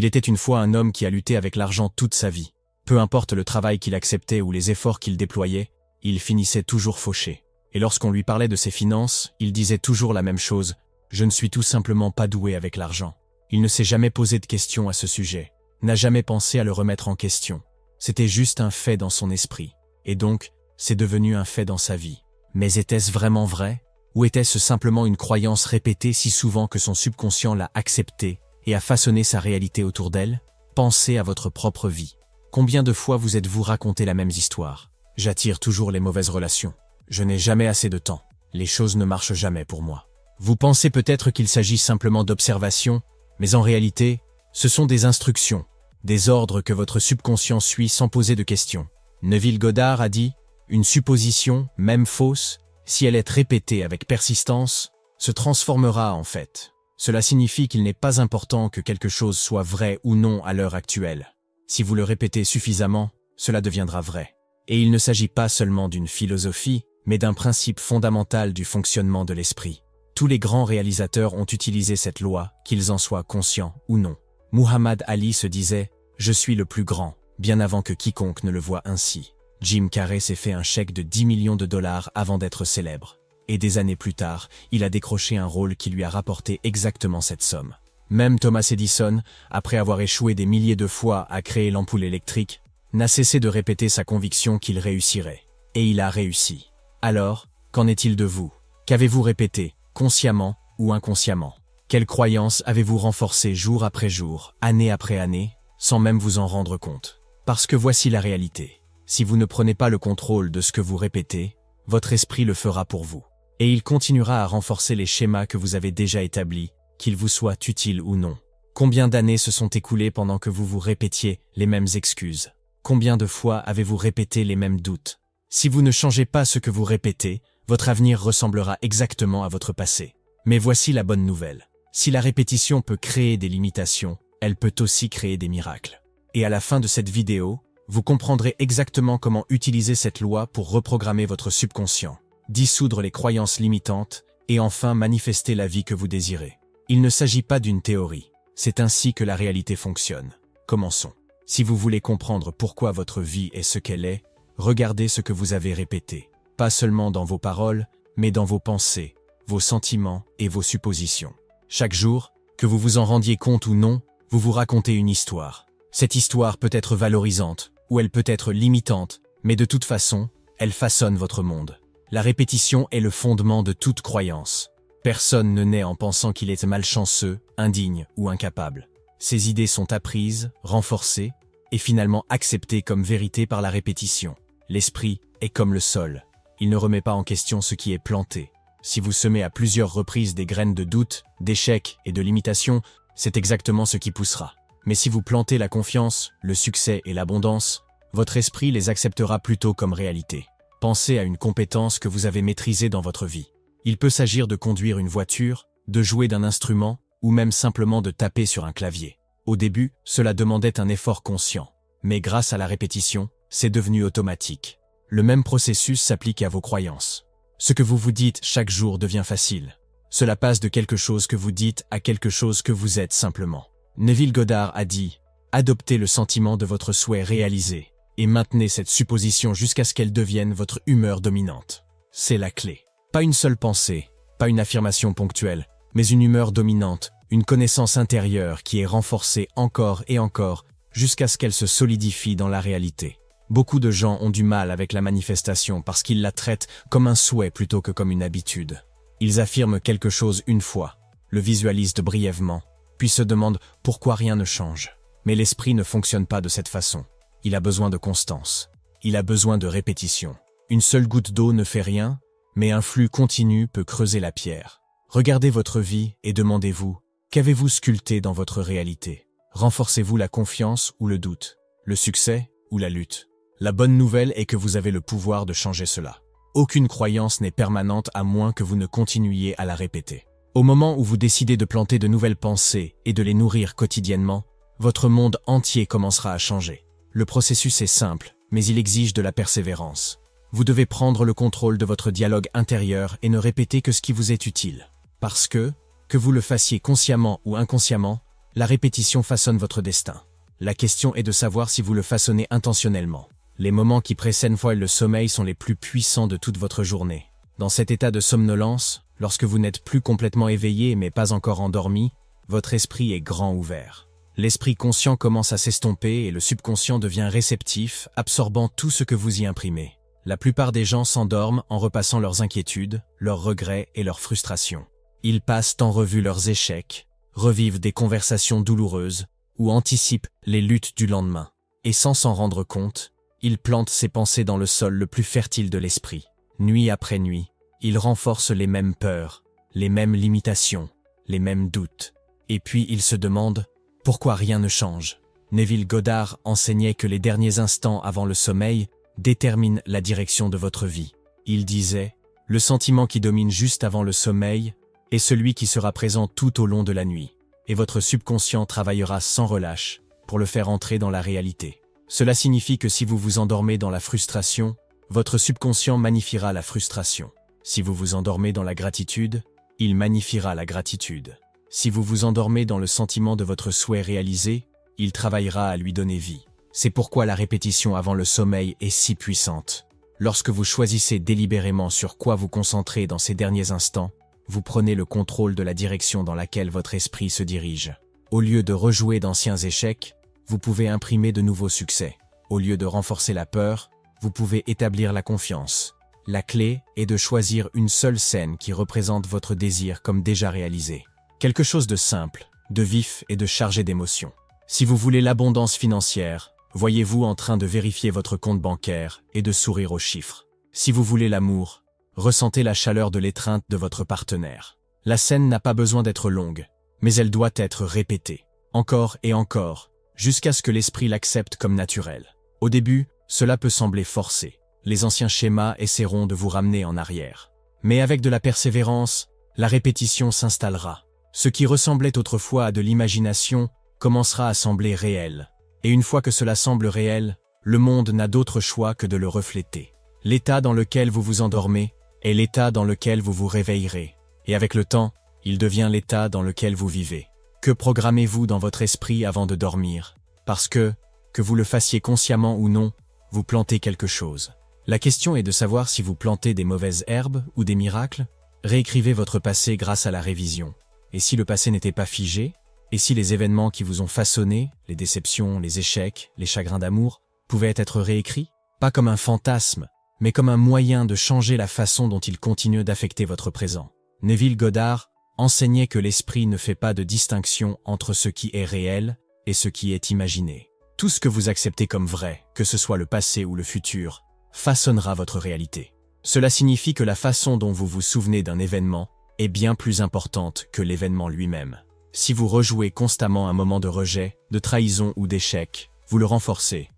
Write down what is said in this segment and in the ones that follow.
Il était une fois un homme qui a lutté avec l'argent toute sa vie. Peu importe le travail qu'il acceptait ou les efforts qu'il déployait, il finissait toujours fauché. Et lorsqu'on lui parlait de ses finances, il disait toujours la même chose: « Je ne suis tout simplement pas doué avec l'argent ». Il ne s'est jamais posé de questions à ce sujet, n'a jamais pensé à le remettre en question. C'était juste un fait dans son esprit. Et donc, c'est devenu un fait dans sa vie. Mais était-ce vraiment vrai? Ou était-ce simplement une croyance répétée si souvent que son subconscient l'a acceptée et a façonné sa réalité autour d'elle? Pensez à votre propre vie. Combien de fois vous êtes-vous raconté la même histoire? J'attire toujours les mauvaises relations. Je n'ai jamais assez de temps. Les choses ne marchent jamais pour moi. Vous pensez peut-être qu'il s'agit simplement d'observations, mais en réalité, ce sont des instructions, des ordres que votre subconscient suit sans poser de questions. Neville Goddard a dit: « Une supposition, même fausse, si elle est répétée avec persistance, se transformera en fait. » Cela signifie qu'il n'est pas important que quelque chose soit vrai ou non à l'heure actuelle. Si vous le répétez suffisamment, cela deviendra vrai. Et il ne s'agit pas seulement d'une philosophie, mais d'un principe fondamental du fonctionnement de l'esprit. Tous les grands réalisateurs ont utilisé cette loi, qu'ils en soient conscients ou non. Muhammad Ali se disait « Je suis le plus grand », bien avant que quiconque ne le voie ainsi. Jim Carrey s'est fait un chèque de 10 millions de dollars avant d'être célèbre. Et des années plus tard, il a décroché un rôle qui lui a rapporté exactement cette somme. Même Thomas Edison, après avoir échoué des milliers de fois à créer l'ampoule électrique, n'a cessé de répéter sa conviction qu'il réussirait. Et il a réussi. Alors, qu'en est-il de vous? Qu'avez-vous répété, consciemment ou inconsciemment? Quelles croyances avez-vous renforcées jour après jour, année après année, sans même vous en rendre compte? Parce que voici la réalité. Si vous ne prenez pas le contrôle de ce que vous répétez, votre esprit le fera pour vous. Et il continuera à renforcer les schémas que vous avez déjà établis, qu'ils vous soient utiles ou non. Combien d'années se sont écoulées pendant que vous vous répétiez les mêmes excuses? Combien de fois avez-vous répété les mêmes doutes? Si vous ne changez pas ce que vous répétez, votre avenir ressemblera exactement à votre passé. Mais voici la bonne nouvelle. Si la répétition peut créer des limitations, elle peut aussi créer des miracles. Et à la fin de cette vidéo, vous comprendrez exactement comment utiliser cette loi pour reprogrammer votre subconscient, dissoudre les croyances limitantes et enfin manifester la vie que vous désirez. Il ne s'agit pas d'une théorie, c'est ainsi que la réalité fonctionne. Commençons. Si vous voulez comprendre pourquoi votre vie est ce qu'elle est, regardez ce que vous avez répété, pas seulement dans vos paroles, mais dans vos pensées, vos sentiments et vos suppositions. Chaque jour, que vous vous en rendiez compte ou non, vous vous racontez une histoire. Cette histoire peut être valorisante, ou elle peut être limitante, mais de toute façon, elle façonne votre monde. La répétition est le fondement de toute croyance. Personne ne naît en pensant qu'il est malchanceux, indigne ou incapable. Ces idées sont apprises, renforcées, et finalement acceptées comme vérité par la répétition. L'esprit est comme le sol. Il ne remet pas en question ce qui est planté. Si vous semez à plusieurs reprises des graines de doute, d'échec et de limitation, c'est exactement ce qui poussera. Mais si vous plantez la confiance, le succès et l'abondance, votre esprit les acceptera plutôt comme réalité. Pensez à une compétence que vous avez maîtrisée dans votre vie. Il peut s'agir de conduire une voiture, de jouer d'un instrument, ou même simplement de taper sur un clavier. Au début, cela demandait un effort conscient. Mais grâce à la répétition, c'est devenu automatique. Le même processus s'applique à vos croyances. Ce que vous vous dites chaque jour devient facile. Cela passe de quelque chose que vous dites à quelque chose que vous êtes simplement. Neville Goddard a dit « Adoptez le sentiment de votre souhait réalisé et maintenez cette supposition jusqu'à ce qu'elle devienne votre humeur dominante. » C'est la clé. Pas une seule pensée, pas une affirmation ponctuelle, mais une humeur dominante, une connaissance intérieure qui est renforcée encore et encore jusqu'à ce qu'elle se solidifie dans la réalité. Beaucoup de gens ont du mal avec la manifestation parce qu'ils la traitent comme un souhait plutôt que comme une habitude. Ils affirment quelque chose une fois, le visualisent brièvement, puis se demandent pourquoi rien ne change. Mais l'esprit ne fonctionne pas de cette façon. Il a besoin de constance. Il a besoin de répétition. Une seule goutte d'eau ne fait rien, mais un flux continu peut creuser la pierre. Regardez votre vie et demandez-vous, qu'avez-vous sculpté dans votre réalité? Renforcez-vous la confiance ou le doute? Le succès ou la lutte? La bonne nouvelle est que vous avez le pouvoir de changer cela. Aucune croyance n'est permanente à moins que vous ne continuiez à la répéter. Au moment où vous décidez de planter de nouvelles pensées et de les nourrir quotidiennement, votre monde entier commencera à changer. Le processus est simple, mais il exige de la persévérance. Vous devez prendre le contrôle de votre dialogue intérieur et ne répéter que ce qui vous est utile. Parce que vous le fassiez consciemment ou inconsciemment, La répétition façonne votre destin. La question est de savoir si vous le façonnez intentionnellement. Les moments qui précèdent le sommeil sont les plus puissants de toute votre journée. Dans cet état de somnolence, lorsque vous n'êtes plus complètement éveillé mais pas encore endormi, votre esprit est grand ouvert. L'esprit conscient commence à s'estomper et le subconscient devient réceptif, absorbant tout ce que vous y imprimez. La plupart des gens s'endorment en repassant leurs inquiétudes, leurs regrets et leurs frustrations. Ils passent en revue leurs échecs, revivent des conversations douloureuses ou anticipent les luttes du lendemain. Et sans s'en rendre compte, ils plantent ces pensées dans le sol le plus fertile de l'esprit. Nuit après nuit, ils renforcent les mêmes peurs, les mêmes limitations, les mêmes doutes. Et puis ils se demandent pourquoi rien ne change. Neville Goddard enseignait que les derniers instants avant le sommeil déterminent la direction de votre vie. Il disait « Le sentiment qui domine juste avant le sommeil est celui qui sera présent tout au long de la nuit, et votre subconscient travaillera sans relâche pour le faire entrer dans la réalité. » Cela signifie que si vous vous endormez dans la frustration, votre subconscient magnifiera la frustration. Si vous vous endormez dans la gratitude, il magnifiera la gratitude. Si vous vous endormez dans le sentiment de votre souhait réalisé, il travaillera à lui donner vie. C'est pourquoi la répétition avant le sommeil est si puissante. Lorsque vous choisissez délibérément sur quoi vous concentrer dans ces derniers instants, vous prenez le contrôle de la direction dans laquelle votre esprit se dirige. Au lieu de rejouer d'anciens échecs, vous pouvez imprimer de nouveaux succès. Au lieu de renforcer la peur, vous pouvez établir la confiance. La clé est de choisir une seule scène qui représente votre désir comme déjà réalisé. Quelque chose de simple, de vif et de chargé d'émotions. Si vous voulez l'abondance financière, voyez-vous en train de vérifier votre compte bancaire et de sourire aux chiffres. Si vous voulez l'amour, ressentez la chaleur de l'étreinte de votre partenaire. La scène n'a pas besoin d'être longue, mais elle doit être répétée, encore et encore, jusqu'à ce que l'esprit l'accepte comme naturel. Au début, cela peut sembler forcé. Les anciens schémas essaieront de vous ramener en arrière. Mais avec de la persévérance, la répétition s'installera. Ce qui ressemblait autrefois à de l'imagination commencera à sembler réel. Et une fois que cela semble réel, le monde n'a d'autre choix que de le refléter. L'état dans lequel vous vous endormez est l'état dans lequel vous vous réveillerez. Et avec le temps, il devient l'état dans lequel vous vivez. Que programmez-vous dans votre esprit avant de dormir? Parce que vous le fassiez consciemment ou non, vous plantez quelque chose. La question est de savoir si vous plantez des mauvaises herbes ou des miracles. Réécrivez votre passé grâce à la révision. Et si le passé n'était pas figé? Et si les événements qui vous ont façonné, les déceptions, les échecs, les chagrins d'amour, pouvaient être réécrits? Pas comme un fantasme, mais comme un moyen de changer la façon dont ils continuent d'affecter votre présent. Neville Goddard enseignait que l'esprit ne fait pas de distinction entre ce qui est réel et ce qui est imaginé. Tout ce que vous acceptez comme vrai, que ce soit le passé ou le futur, façonnera votre réalité. Cela signifie que la façon dont vous vous souvenez d'un événement est bien plus importante que l'événement lui-même. Si vous rejouez constamment un moment de rejet, de trahison ou d'échec, vous le renforcez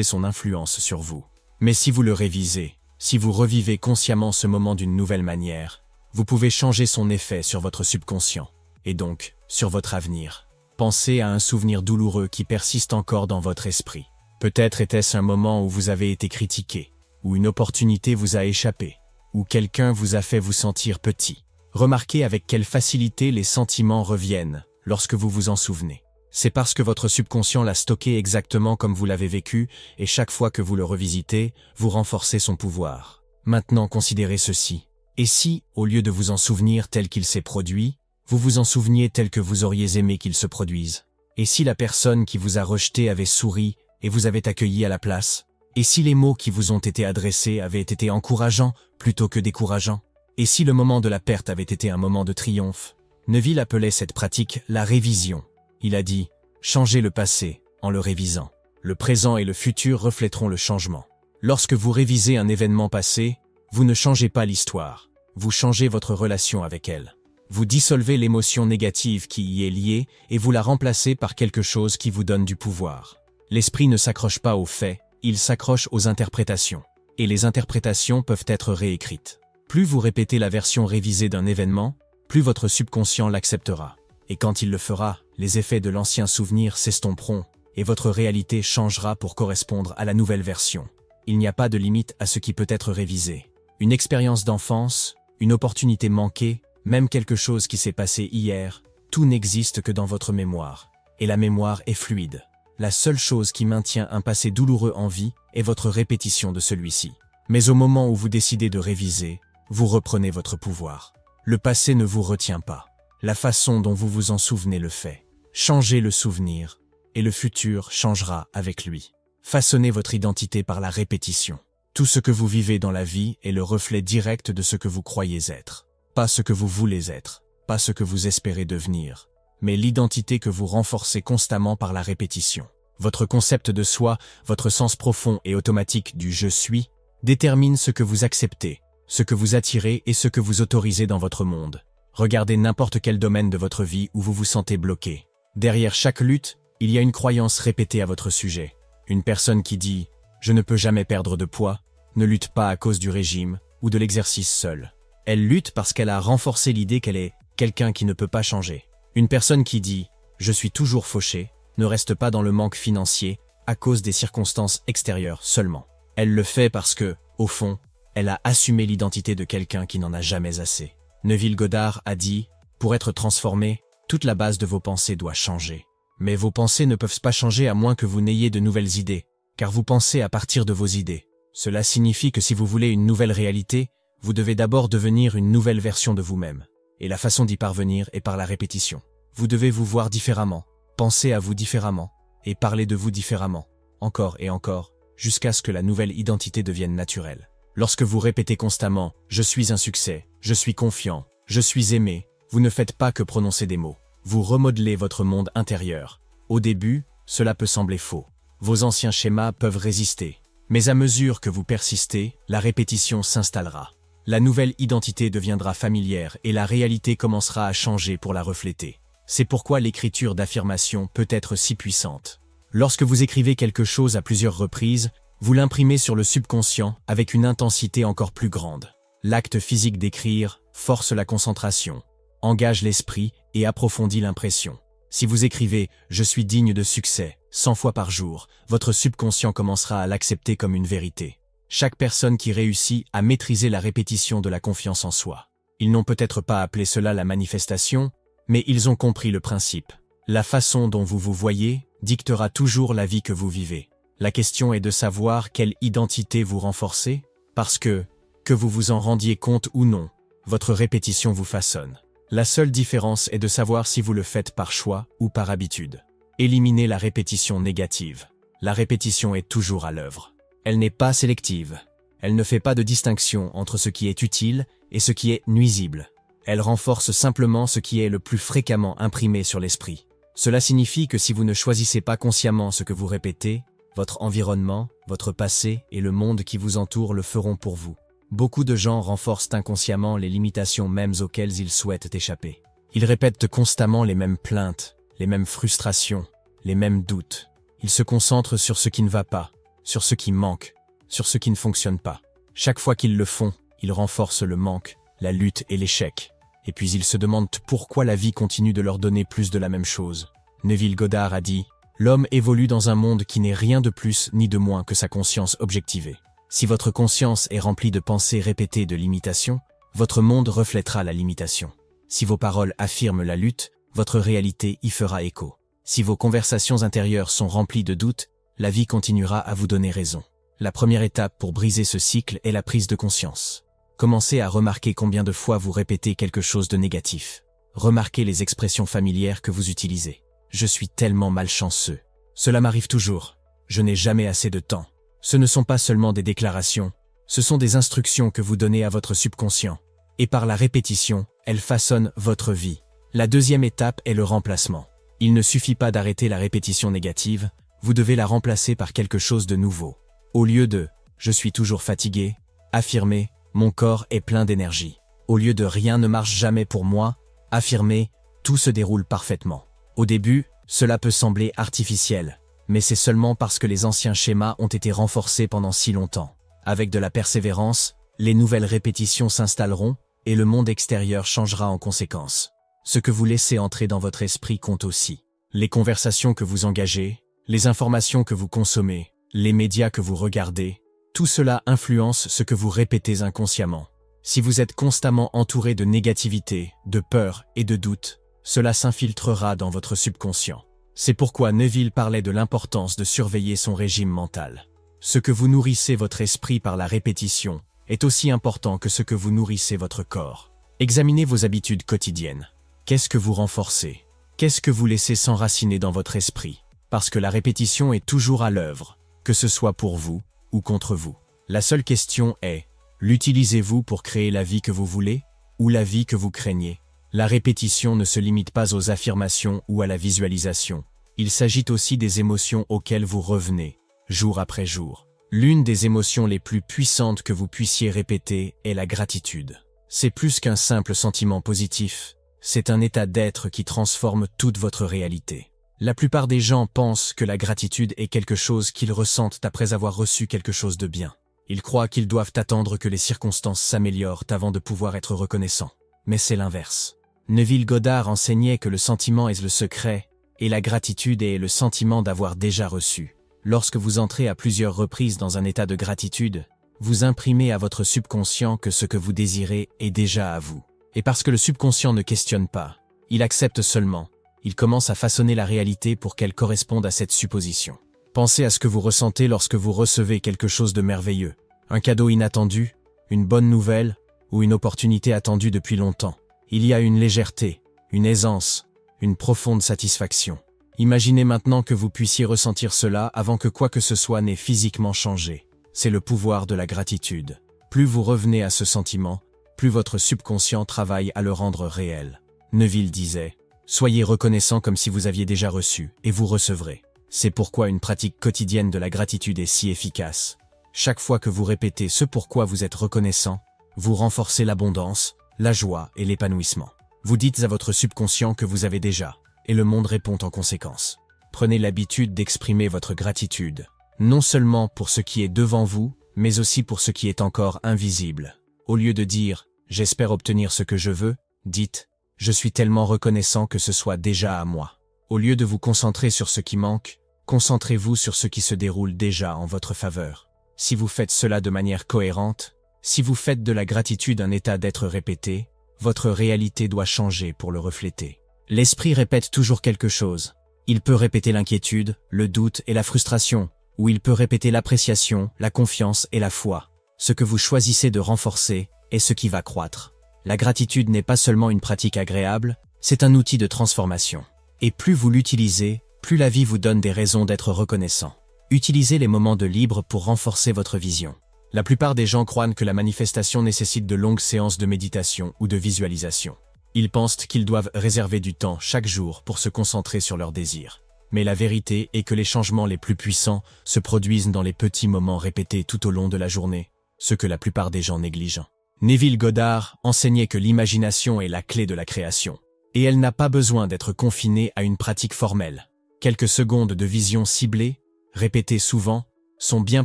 son influence sur vous. Mais si vous le révisez, si vous revivez consciemment ce moment d'une nouvelle manière, vous pouvez changer son effet sur votre subconscient, et donc sur votre avenir. Pensez à un souvenir douloureux qui persiste encore dans votre esprit. Peut-être était-ce un moment où vous avez été critiqué, où une opportunité vous a échappé, où quelqu'un vous a fait vous sentir petit. Remarquez avec quelle facilité les sentiments reviennent lorsque vous vous en souvenez. C'est parce que votre subconscient l'a stocké exactement comme vous l'avez vécu, et chaque fois que vous le revisitez, vous renforcez son pouvoir. Maintenant considérez ceci. Et si, au lieu de vous en souvenir tel qu'il s'est produit, vous vous en souveniez tel que vous auriez aimé qu'il se produise? Et si la personne qui vous a rejeté avait souri et vous avait accueilli à la place? Et si les mots qui vous ont été adressés avaient été encourageants plutôt que décourageants? Et si le moment de la perte avait été un moment de triomphe? Neville appelait cette pratique la révision. Il a dit « Changez le passé en le révisant. Le présent et le futur reflèteront le changement. » Lorsque vous révisez un événement passé, vous ne changez pas l'histoire, vous changez votre relation avec elle. Vous dissolvez l'émotion négative qui y est liée et vous la remplacez par quelque chose qui vous donne du pouvoir. L'esprit ne s'accroche pas aux faits, il s'accroche aux interprétations. Et les interprétations peuvent être réécrites. Plus vous répétez la version révisée d'un événement, plus votre subconscient l'acceptera. Et quand il le fera, les effets de l'ancien souvenir s'estomperont et votre réalité changera pour correspondre à la nouvelle version. Il n'y a pas de limite à ce qui peut être révisé. Une expérience d'enfance, une opportunité manquée, même quelque chose qui s'est passé hier, Tout n'existe que dans votre mémoire. Et la mémoire est fluide. La seule chose qui maintient un passé douloureux en vie est votre répétition de celui-ci. Mais au moment où vous décidez de réviser, vous reprenez votre pouvoir. Le passé ne vous retient pas. La façon dont vous vous en souvenez le fait. Changez le souvenir, et le futur changera avec lui. Façonnez votre identité par la répétition. Tout ce que vous vivez dans la vie est le reflet direct de ce que vous croyez être. Pas ce que vous voulez être, pas ce que vous espérez devenir, mais l'identité que vous renforcez constamment par la répétition. Votre concept de soi, votre sens profond et automatique du « je suis » détermine ce que vous acceptez, ce que vous attirez et ce que vous autorisez dans votre monde. Regardez n'importe quel domaine de votre vie où vous vous sentez bloqué. Derrière chaque lutte, il y a une croyance répétée à votre sujet. Une personne qui dit « je ne peux jamais perdre de poids » ne lutte pas à cause du régime ou de l'exercice seul. Elle lutte parce qu'elle a renforcé l'idée qu'elle est quelqu'un qui ne peut pas changer. Une personne qui dit « je suis toujours fauché » ne reste pas dans le manque financier à cause des circonstances extérieures seulement. Elle le fait parce que, au fond, elle a assumé l'identité de quelqu'un qui n'en a jamais assez. Neville Goddard a dit « pour être transformé, toute la base de vos pensées doit changer. Mais vos pensées ne peuvent pas changer à moins que vous n'ayez de nouvelles idées, car vous pensez à partir de vos idées. Cela signifie que si vous voulez une nouvelle réalité, vous devez d'abord devenir une nouvelle version de vous-même. Et la façon d'y parvenir est par la répétition. Vous devez vous voir différemment, penser à vous différemment, et parler de vous différemment, encore et encore, jusqu'à ce que la nouvelle identité devienne naturelle. Lorsque vous répétez constamment « je suis un succès »,« je suis confiant »,« je suis aimé », vous ne faites pas que prononcer des mots. Vous remodelez votre monde intérieur. Au début, cela peut sembler faux. Vos anciens schémas peuvent résister. Mais à mesure que vous persistez, la répétition s'installera. La nouvelle identité deviendra familière et la réalité commencera à changer pour la refléter. C'est pourquoi l'écriture d'affirmation peut être si puissante. Lorsque vous écrivez quelque chose à plusieurs reprises, vous l'imprimez sur le subconscient avec une intensité encore plus grande. L'acte physique d'écrire force la concentration, engage l'esprit et approfondit l'impression. Si vous écrivez « je suis digne de succès » 100 fois par jour, votre subconscient commencera à l'accepter comme une vérité. Chaque personne qui réussit à maîtriser la répétition de la confiance en soi. Ils n'ont peut-être pas appelé cela la manifestation, mais ils ont compris le principe. La façon dont vous vous voyez dictera toujours la vie que vous vivez. La question est de savoir quelle identité vous renforcez, parce que vous vous en rendiez compte ou non, votre répétition vous façonne. La seule différence est de savoir si vous le faites par choix ou par habitude. Éliminez la répétition négative. La répétition est toujours à l'œuvre. Elle n'est pas sélective. Elle ne fait pas de distinction entre ce qui est utile et ce qui est nuisible. Elle renforce simplement ce qui est le plus fréquemment imprimé sur l'esprit. Cela signifie que si vous ne choisissez pas consciemment ce que vous répétez, votre environnement, votre passé et le monde qui vous entoure le feront pour vous. Beaucoup de gens renforcent inconsciemment les limitations mêmes auxquelles ils souhaitent échapper. Ils répètent constamment les mêmes plaintes, les mêmes frustrations, les mêmes doutes. Ils se concentrent sur ce qui ne va pas, sur ce qui manque, sur ce qui ne fonctionne pas. Chaque fois qu'ils le font, ils renforcent le manque, la lutte et l'échec. Et puis ils se demandent pourquoi la vie continue de leur donner plus de la même chose. Neville Goddard a dit « L'homme évolue dans un monde qui n'est rien de plus ni de moins que sa conscience objectivée. Si votre conscience est remplie de pensées répétées de limitation, votre monde reflètera la limitation. Si vos paroles affirment la lutte, votre réalité y fera écho. Si vos conversations intérieures sont remplies de doutes, la vie continuera à vous donner raison. La première étape pour briser ce cycle est la prise de conscience. Commencez à remarquer combien de fois vous répétez quelque chose de négatif. Remarquez les expressions familières que vous utilisez. Je suis tellement malchanceux. Cela m'arrive toujours. Je n'ai jamais assez de temps. Ce ne sont pas seulement des déclarations, ce sont des instructions que vous donnez à votre subconscient. Et par la répétition, elles façonnent votre vie. La deuxième étape est le remplacement. Il ne suffit pas d'arrêter la répétition négative, vous devez la remplacer par quelque chose de nouveau. Au lieu de « je suis toujours fatigué », affirmez « mon corps est plein d'énergie ». Au lieu de « rien ne marche jamais pour moi », affirmez « tout se déroule parfaitement ». Au début, cela peut sembler artificiel, mais c'est seulement parce que les anciens schémas ont été renforcés pendant si longtemps. Avec de la persévérance, les nouvelles répétitions s'installeront et le monde extérieur changera en conséquence. Ce que vous laissez entrer dans votre esprit compte aussi. Les conversations que vous engagez, les informations que vous consommez, les médias que vous regardez, tout cela influence ce que vous répétez inconsciemment. Si vous êtes constamment entouré de négativité, de peur et de doute, cela s'infiltrera dans votre subconscient. C'est pourquoi Neville parlait de l'importance de surveiller son régime mental. Ce que vous nourrissez votre esprit par la répétition est aussi important que ce que vous nourrissez votre corps. Examinez vos habitudes quotidiennes. Qu'est-ce que vous renforcez? Qu'est-ce que vous laissez s'enraciner dans votre esprit? Parce que la répétition est toujours à l'œuvre, que ce soit pour vous ou contre vous. La seule question est, l'utilisez-vous pour créer la vie que vous voulez ou la vie que vous craignez? La répétition ne se limite pas aux affirmations ou à la visualisation. Il s'agit aussi des émotions auxquelles vous revenez, jour après jour. L'une des émotions les plus puissantes que vous puissiez répéter est la gratitude. C'est plus qu'un simple sentiment positif, c'est un état d'être qui transforme toute votre réalité. La plupart des gens pensent que la gratitude est quelque chose qu'ils ressentent après avoir reçu quelque chose de bien. Ils croient qu'ils doivent attendre que les circonstances s'améliorent avant de pouvoir être reconnaissants. Mais c'est l'inverse. Neville Goddard enseignait que le sentiment est le secret, et la gratitude est le sentiment d'avoir déjà reçu. Lorsque vous entrez à plusieurs reprises dans un état de gratitude, vous imprimez à votre subconscient que ce que vous désirez est déjà à vous. Et parce que le subconscient ne questionne pas, il accepte seulement, il commence à façonner la réalité pour qu'elle corresponde à cette supposition. Pensez à ce que vous ressentez lorsque vous recevez quelque chose de merveilleux, un cadeau inattendu, une bonne nouvelle ou une opportunité attendue depuis longtemps. Il y a une légèreté, une aisance, une profonde satisfaction. Imaginez maintenant que vous puissiez ressentir cela avant que quoi que ce soit n'ait physiquement changé. C'est le pouvoir de la gratitude. Plus vous revenez à ce sentiment, plus votre subconscient travaille à le rendre réel. Neville disait, « Soyez reconnaissant comme si vous aviez déjà reçu, et vous recevrez. » C'est pourquoi une pratique quotidienne de la gratitude est si efficace. Chaque fois que vous répétez ce pourquoi vous êtes reconnaissant, vous renforcez l'abondance, la joie et l'épanouissement. Vous dites à votre subconscient que vous avez déjà, et le monde répond en conséquence. Prenez l'habitude d'exprimer votre gratitude, non seulement pour ce qui est devant vous, mais aussi pour ce qui est encore invisible. Au lieu de dire « j'espère obtenir ce que je veux », dites « je suis tellement reconnaissant que ce soit déjà à moi ». Au lieu de vous concentrer sur ce qui manque, concentrez-vous sur ce qui se déroule déjà en votre faveur. Si vous faites cela de manière cohérente, si vous faites de la gratitude un état d'être répété, votre réalité doit changer pour le refléter. L'esprit répète toujours quelque chose. Il peut répéter l'inquiétude, le doute et la frustration, ou il peut répéter l'appréciation, la confiance et la foi. Ce que vous choisissez de renforcer est ce qui va croître. La gratitude n'est pas seulement une pratique agréable, c'est un outil de transformation. Et plus vous l'utilisez, plus la vie vous donne des raisons d'être reconnaissant. Utilisez les moments de libre pour renforcer votre vision. La plupart des gens croient que la manifestation nécessite de longues séances de méditation ou de visualisation. Ils pensent qu'ils doivent réserver du temps chaque jour pour se concentrer sur leurs désirs. Mais la vérité est que les changements les plus puissants se produisent dans les petits moments répétés tout au long de la journée, ce que la plupart des gens négligent. Neville Goddard enseignait que l'imagination est la clé de la création. Et elle n'a pas besoin d'être confinée à une pratique formelle. Quelques secondes de vision ciblée, répétées souvent, sont bien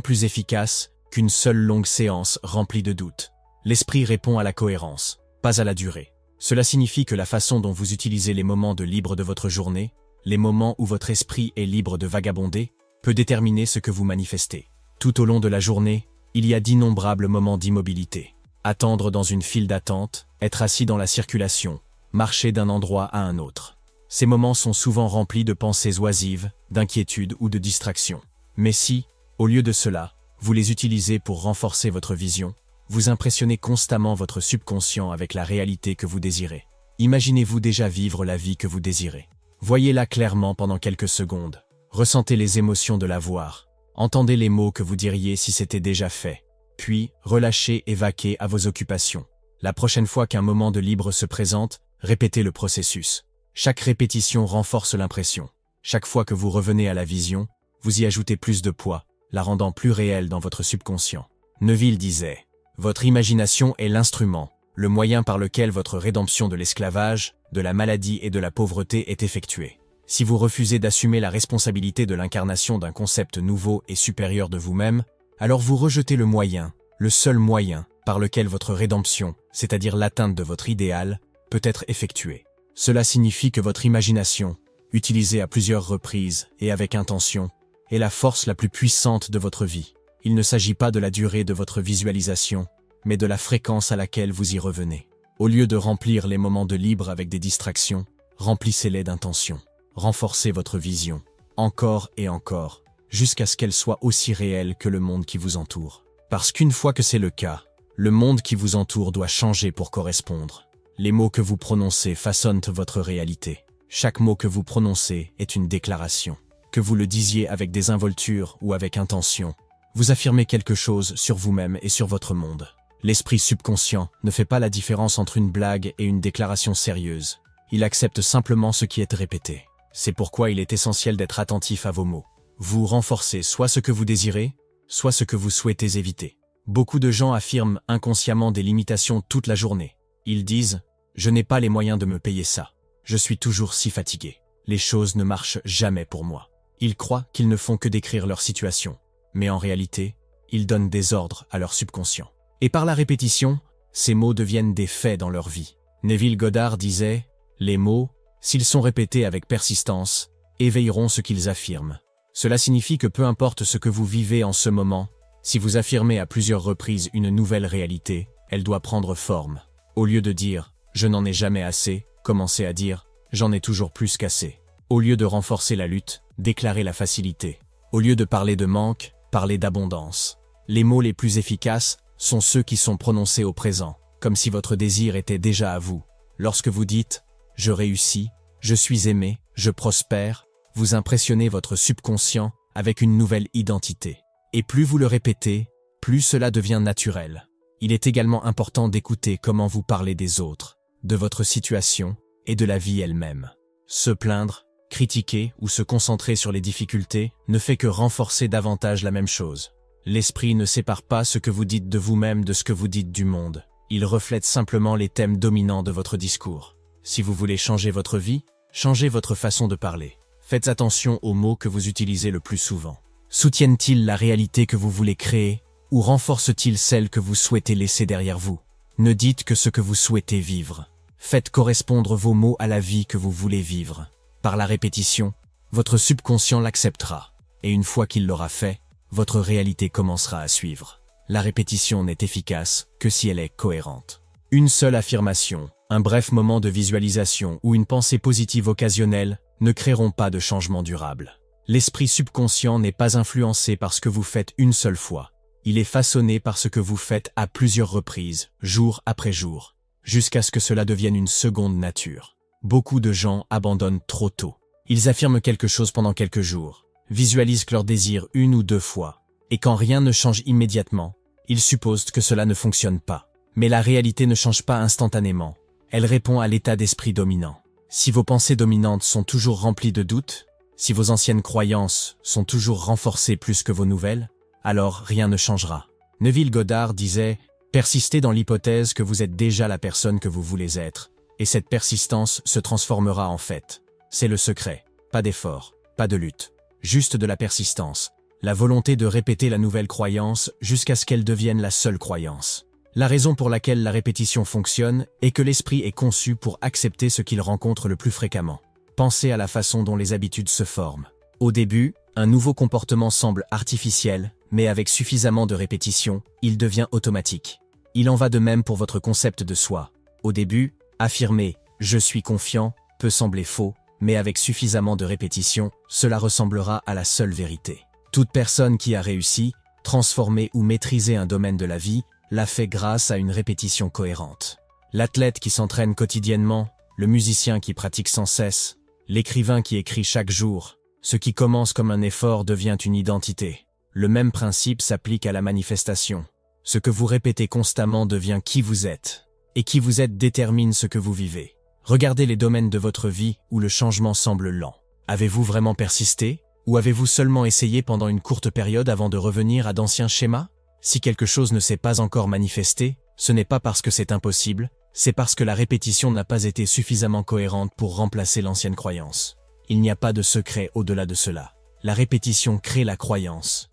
plus efficaces qu'une seule longue séance remplie de doutes. L'esprit répond à la cohérence, pas à la durée. Cela signifie que la façon dont vous utilisez les moments de libre de votre journée, les moments où votre esprit est libre de vagabonder, peut déterminer ce que vous manifestez. Tout au long de la journée, il y a d'innombrables moments d'immobilité. Attendre dans une file d'attente, être assis dans la circulation, marcher d'un endroit à un autre. Ces moments sont souvent remplis de pensées oisives, d'inquiétude ou de distraction. Mais si, au lieu de cela, vous les utilisez pour renforcer votre vision, vous impressionnez constamment votre subconscient avec la réalité que vous désirez. Imaginez-vous déjà vivre la vie que vous désirez. Voyez-la clairement pendant quelques secondes. Ressentez les émotions de la voir. Entendez les mots que vous diriez si c'était déjà fait. Puis, relâchez et vaquez à vos occupations. La prochaine fois qu'un moment de libre se présente, répétez le processus. Chaque répétition renforce l'impression. Chaque fois que vous revenez à la vision, vous y ajoutez plus de poids, la rendant plus réelle dans votre subconscient. Neville disait, « Votre imagination est l'instrument, le moyen par lequel votre rédemption de l'esclavage, de la maladie et de la pauvreté est effectuée. Si vous refusez d'assumer la responsabilité de l'incarnation d'un concept nouveau et supérieur de vous-même, alors vous rejetez le moyen, le seul moyen, par lequel votre rédemption, c'est-à-dire l'atteinte de votre idéal, peut être effectuée. Cela signifie que votre imagination, utilisée à plusieurs reprises et avec intention, est la force la plus puissante de votre vie. Il ne s'agit pas de la durée de votre visualisation, mais de la fréquence à laquelle vous y revenez. Au lieu de remplir les moments de libre avec des distractions, remplissez-les d'intentions. Renforcez votre vision, encore et encore, jusqu'à ce qu'elle soit aussi réelle que le monde qui vous entoure. Parce qu'une fois que c'est le cas, le monde qui vous entoure doit changer pour correspondre. Les mots que vous prononcez façonnent votre réalité. Chaque mot que vous prononcez est une déclaration. Que vous le disiez avec des involtures ou avec intention, vous affirmez quelque chose sur vous-même et sur votre monde. L'esprit subconscient ne fait pas la différence entre une blague et une déclaration sérieuse. Il accepte simplement ce qui est répété. C'est pourquoi il est essentiel d'être attentif à vos mots. Vous renforcez soit ce que vous désirez, soit ce que vous souhaitez éviter. Beaucoup de gens affirment inconsciemment des limitations toute la journée. Ils disent « Je n'ai pas les moyens de me payer ça. Je suis toujours si fatigué. Les choses ne marchent jamais pour moi. » Ils croient qu'ils ne font que décrire leur situation. Mais en réalité, ils donnent des ordres à leur subconscient. Et par la répétition, ces mots deviennent des faits dans leur vie. Neville Goddard disait « Les mots, s'ils sont répétés avec persistance, éveilleront ce qu'ils affirment. » Cela signifie que peu importe ce que vous vivez en ce moment, si vous affirmez à plusieurs reprises une nouvelle réalité, elle doit prendre forme. Au lieu de dire « Je n'en ai jamais assez », commencez à dire « J'en ai toujours plus qu'assez ». Au lieu de renforcer la lutte, déclarez la facilité. Au lieu de parler de manque, parlez d'abondance. Les mots les plus efficaces sont ceux qui sont prononcés au présent, comme si votre désir était déjà à vous. Lorsque vous dites « Je réussis »,« Je suis aimé »,« Je prospère », vous impressionnez votre subconscient avec une nouvelle identité. Et plus vous le répétez, plus cela devient naturel. Il est également important d'écouter comment vous parlez des autres, de votre situation et de la vie elle-même. Se plaindre, critiquer ou se concentrer sur les difficultés ne fait que renforcer davantage la même chose. L'esprit ne sépare pas ce que vous dites de vous-même de ce que vous dites du monde. Il reflète simplement les thèmes dominants de votre discours. Si vous voulez changer votre vie, changez votre façon de parler. Faites attention aux mots que vous utilisez le plus souvent. Soutiennent-ils la réalité que vous voulez créer ou renforcent-ils celle que vous souhaitez laisser derrière vous? Ne dites que ce que vous souhaitez vivre. Faites correspondre vos mots à la vie que vous voulez vivre. Par la répétition, votre subconscient l'acceptera. Et une fois qu'il l'aura fait, votre réalité commencera à suivre. La répétition n'est efficace que si elle est cohérente. Une seule affirmation, un bref moment de visualisation ou une pensée positive occasionnelle ne créeront pas de changement durable. L'esprit subconscient n'est pas influencé par ce que vous faites une seule fois. Il est façonné par ce que vous faites à plusieurs reprises, jour après jour, jusqu'à ce que cela devienne une seconde nature. Beaucoup de gens abandonnent trop tôt. Ils affirment quelque chose pendant quelques jours, visualisent leur désir une ou deux fois, et quand rien ne change immédiatement, ils supposent que cela ne fonctionne pas. Mais la réalité ne change pas instantanément. Elle répond à l'état d'esprit dominant. Si vos pensées dominantes sont toujours remplies de doutes, si vos anciennes croyances sont toujours renforcées plus que vos nouvelles, alors rien ne changera. Neville Goddard disait « Persistez dans l'hypothèse que vous êtes déjà la personne que vous voulez être, et cette persistance se transformera en fait. C'est le secret. Pas d'effort, pas de lutte, juste de la persistance. La volonté de répéter la nouvelle croyance jusqu'à ce qu'elle devienne la seule croyance. La raison pour laquelle la répétition fonctionne est que l'esprit est conçu pour accepter ce qu'il rencontre le plus fréquemment. Pensez à la façon dont les habitudes se forment. Au début, un nouveau comportement semble artificiel, mais avec suffisamment de répétition, il devient automatique. Il en va de même pour votre concept de soi. Au début, affirmer « je suis confiant » peut sembler faux, mais avec suffisamment de répétition, cela ressemblera à la seule vérité. Toute personne qui a réussi, transformé ou maîtrisé un domaine de la vie, l'a fait grâce à une répétition cohérente. L'athlète qui s'entraîne quotidiennement, le musicien qui pratique sans cesse, l'écrivain qui écrit chaque jour, ce qui commence comme un effort devient une identité. Le même principe s'applique à la manifestation. Ce que vous répétez constamment devient qui vous êtes, et qui vous êtes détermine ce que vous vivez. Regardez les domaines de votre vie où le changement semble lent. Avez-vous vraiment persisté, ou avez-vous seulement essayé pendant une courte période avant de revenir à d'anciens schémas? Si quelque chose ne s'est pas encore manifesté, ce n'est pas parce que c'est impossible, c'est parce que la répétition n'a pas été suffisamment cohérente pour remplacer l'ancienne croyance. Il n'y a pas de secret au-delà de cela. La répétition crée la croyance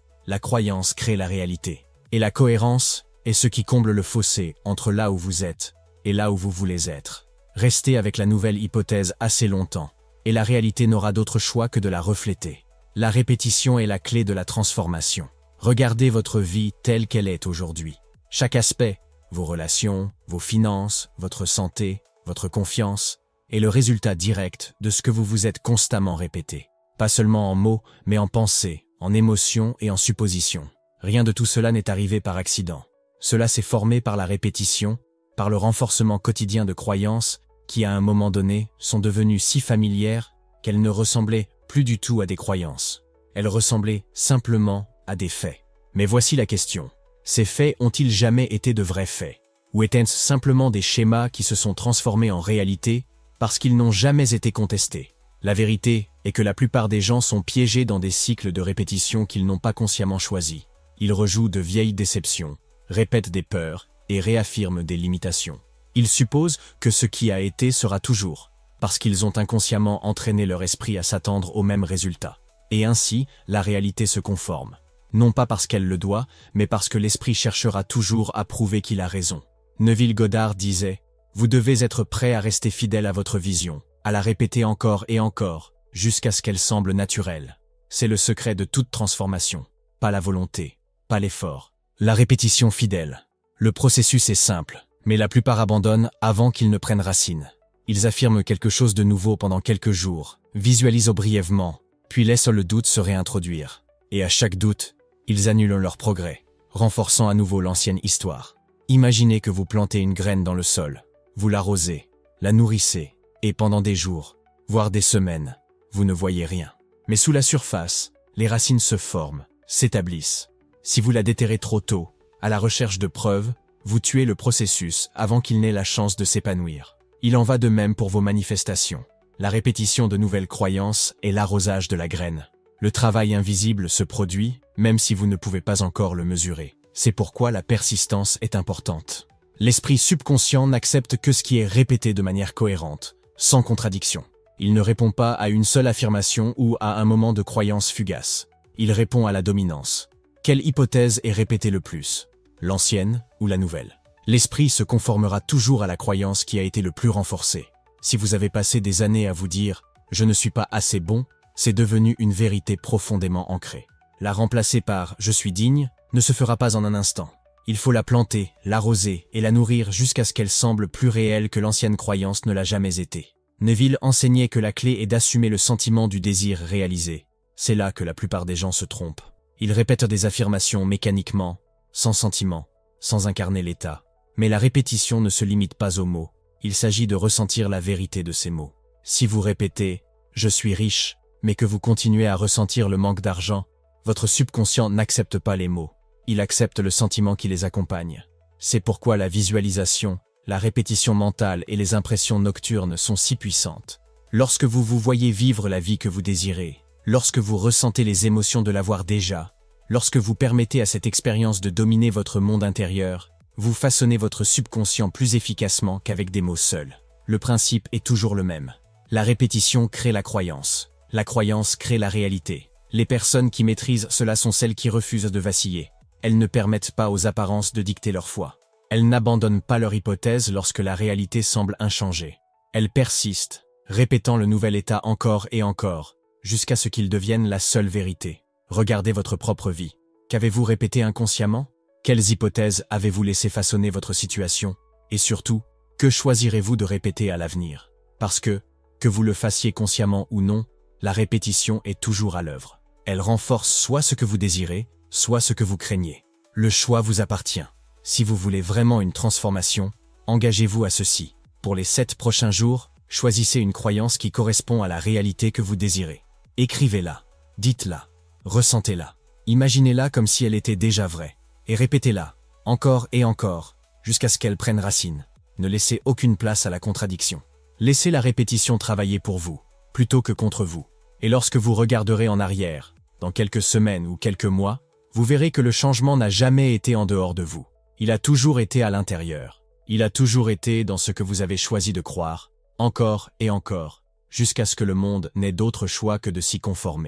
crée la réalité. Et la cohérence est ce qui comble le fossé entre là où vous êtes et là où vous voulez être. Restez avec la nouvelle hypothèse assez longtemps, et la réalité n'aura d'autre choix que de la refléter. La répétition est la clé de la transformation. Regardez votre vie telle qu'elle est aujourd'hui. Chaque aspect, vos relations, vos finances, votre santé, votre confiance, est le résultat direct de ce que vous vous êtes constamment répété. Pas seulement en mots, mais en pensées, en émotions et en suppositions. Rien de tout cela n'est arrivé par accident. Cela s'est formé par la répétition, par le renforcement quotidien de croyances qui, à un moment donné, sont devenues si familières qu'elles ne ressemblaient plus du tout à des croyances. Elles ressemblaient simplement à des faits. Mais voici la question. Ces faits ont-ils jamais été de vrais faits? Ou étaient-ce simplement des schémas qui se sont transformés en réalité parce qu'ils n'ont jamais été contestés? La vérité est que la plupart des gens sont piégés dans des cycles de répétition qu'ils n'ont pas consciemment choisis. Ils rejouent de vieilles déceptions, répètent des peurs et réaffirment des limitations. Ils supposent que ce qui a été sera toujours, parce qu'ils ont inconsciemment entraîné leur esprit à s'attendre au même résultat. Et ainsi, la réalité se conforme. Non pas parce qu'elle le doit, mais parce que l'esprit cherchera toujours à prouver qu'il a raison. Neville Goddard disait « Vous devez être prêt à rester fidèle à votre vision, à la répéter encore et encore, jusqu'à ce qu'elle semble naturelle. C'est le secret de toute transformation. Pas la volonté, pas l'effort. La répétition fidèle. Le processus est simple, mais la plupart abandonnent avant qu'il ne prenne racine. Ils affirment quelque chose de nouveau pendant quelques jours, visualisent brièvement, puis laissent le doute se réintroduire. Et à chaque doute, ils annulent leur progrès, renforçant à nouveau l'ancienne histoire. Imaginez que vous plantez une graine dans le sol, vous l'arrosez, la nourrissez, et pendant des jours, voire des semaines, vous ne voyez rien. Mais sous la surface, les racines se forment, s'établissent. Si vous la déterrez trop tôt, à la recherche de preuves, vous tuez le processus avant qu'il n'ait la chance de s'épanouir. Il en va de même pour vos manifestations. La répétition de nouvelles croyances est l'arrosage de la graine. Le travail invisible se produit, même si vous ne pouvez pas encore le mesurer. C'est pourquoi la persistance est importante. L'esprit subconscient n'accepte que ce qui est répété de manière cohérente, sans contradiction. Il ne répond pas à une seule affirmation ou à un moment de croyance fugace. Il répond à la dominance. Quelle hypothèse est répétée le plus? L'ancienne ou la nouvelle? L'esprit se conformera toujours à la croyance qui a été le plus renforcée. Si vous avez passé des années à vous dire « je ne suis pas assez bon », c'est devenu une vérité profondément ancrée. La remplacer par « je suis digne » ne se fera pas en un instant. Il faut la planter, l'arroser et la nourrir jusqu'à ce qu'elle semble plus réelle que l'ancienne croyance ne l'a jamais été. Neville enseignait que la clé est d'assumer le sentiment du désir réalisé. C'est là que la plupart des gens se trompent. Ils répètent des affirmations mécaniquement, sans sentiment, sans incarner l'état. Mais la répétition ne se limite pas aux mots. Il s'agit de ressentir la vérité de ces mots. Si vous répétez « je suis riche », mais que vous continuez à ressentir le manque d'argent, votre subconscient n'accepte pas les mots. Il accepte le sentiment qui les accompagne. C'est pourquoi la visualisation, la répétition mentale et les impressions nocturnes sont si puissantes. Lorsque vous vous voyez vivre la vie que vous désirez, lorsque vous ressentez les émotions de l'avoir déjà, lorsque vous permettez à cette expérience de dominer votre monde intérieur, vous façonnez votre subconscient plus efficacement qu'avec des mots seuls. Le principe est toujours le même. La répétition crée la croyance. La croyance crée la réalité. Les personnes qui maîtrisent cela sont celles qui refusent de vaciller. Elles ne permettent pas aux apparences de dicter leur foi. Elles n'abandonnent pas leur hypothèse lorsque la réalité semble inchangée. Elles persistent, répétant le nouvel état encore et encore, jusqu'à ce qu'il devienne la seule vérité. Regardez votre propre vie. Qu'avez-vous répété inconsciemment? Quelles hypothèses avez-vous laissé façonner votre situation? Et surtout, que choisirez-vous de répéter à l'avenir? Parce que vous le fassiez consciemment ou non, la répétition est toujours à l'œuvre. Elle renforce soit ce que vous désirez, soit ce que vous craignez. Le choix vous appartient. Si vous voulez vraiment une transformation, engagez-vous à ceci. Pour les 7 prochains jours, choisissez une croyance qui correspond à la réalité que vous désirez. Écrivez-la, dites-la, ressentez-la, imaginez-la comme si elle était déjà vraie, et répétez-la, encore et encore, jusqu'à ce qu'elle prenne racine. Ne laissez aucune place à la contradiction. Laissez la répétition travailler pour vous, plutôt que contre vous. Et lorsque vous regarderez en arrière, dans quelques semaines ou quelques mois, vous verrez que le changement n'a jamais été en dehors de vous. Il a toujours été à l'intérieur. Il a toujours été dans ce que vous avez choisi de croire, encore et encore, jusqu'à ce que le monde n'ait d'autre choix que de s'y conformer.